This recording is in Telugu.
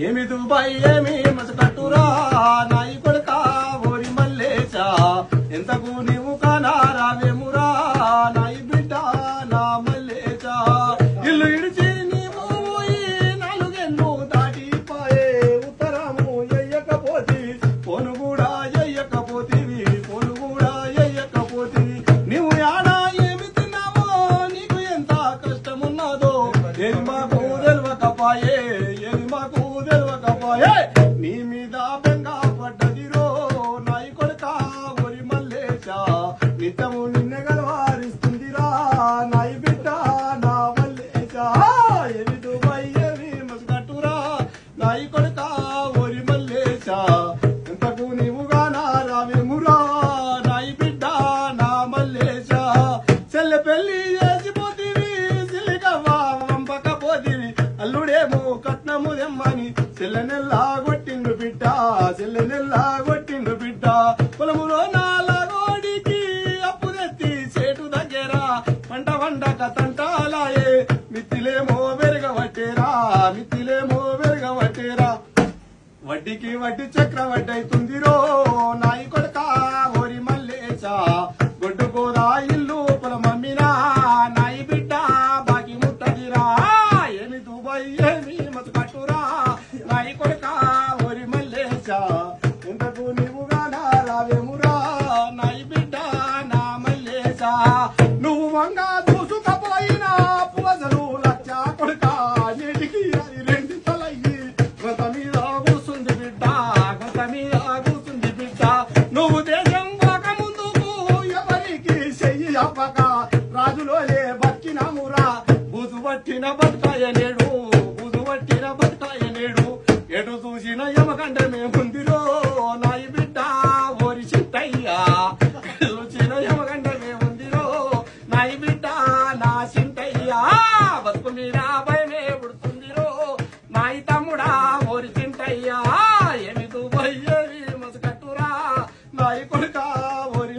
ఏమి దుబాయ్ ఏమి మసకట్టురా నాయి కొడుకా ఓరి మల్లేశా ఎంతకు నీవు కానా రావేమురా నాయి బిడ్డ నా మల్లేశా ఇల్లు ఇడిచి నీవు నాలుగెన్ను దాటిపాయే ఉత్తరము ఎయ్యకపోతి పోను కూడా ఎయ్యకపోతివి పోను కూడా ఎయ్యకపోతివి నీవు యాడా ఏమి తిన్నావో నీకు ఎంత కష్టమున్నదో ఏది మాకు తెలవకపాయే ఏది మాకు తెలవకపాయే నీ మీద బెంగ పడ్డదిరో నాయి కొడుకా ఒరి మల్లేశా నిత్యము నిన్నే గలవారిస్తుందిరా నాయి బిడ్డ నా మల్లేశా ఏమి దుబాయ్ ఏమి మసకట్టురా నాయి కొడుకా ఒరి మల్లేశా ఎంతకు నీవుగా నా రావేమురా నాయి బిడ్డ నా మల్లేశా చెల్లె పెళ్లి చేసిపోతివి సిల్లిగవ్వ వంపకపోతివి అల్లుడేమో కట్నము దెమ్మని చెల్లెనెల్లా కొట్టిండు బిడ్డ చెల్లెనెల్లా కొట్టిండు బిడ్డ పొలములో నాలగోడికి అప్పు తెత్తి చేటు దగ్గర పంట వండక తంటాలాయే మిత్తిలేమో వెరగబట్టేరా మిత్తిలేమో వెరగబట్టేరా వడ్డీకి వడ్డీ చక్రవడ్డీ అవుతుందిరో నాయి కొడుకా ఓరి మల్లేశా గొడ్డుకోదా ఇల్లు పొలమమ్మినా నాయి బిడ్డ బాకి ముట్టదిరా ఏమి దుబాయ్ ఏమి మసకట్టురా నాయి కొడుకా ఓరి మల్లేశా ఎంతకు నీవుగా నా రావేమురా నాయి బిడ్డ నా మల్లేశా నువ్వు వంగా దూసుకపోయినా పూజలు లచ్చ కొడుకా నీటికి అది రెండు తలయ్యి గొంత మీద కూర్చుంది బిడ్డ గొంత మీద కూర్చుంది బిడ్డ నువ్వు దేశం పోక ముందుకు ఎవరికి చెయ్యి అప్పక రాజులోనే బతికినమురా బూజు పట్టిన బతుకాయ నేడు బూజు పట్టిన బతుకాయ నేడు ఎటు చూసిన యమకండమే ముందిరో నాయి బిడ్డ ఓరి చింతయ్యా చూసిన యమకండమే ముందిరో నాయి బిడ్డ నా చింతయ్యా బతుకు మీద భయమే పుడుతుందిరో నాయి తమ్ముడా ఓరి చింతయ్యా ఏమి దుబాయ్ ఏమి మసకట్టురా నాయి కొడుకా ఓరి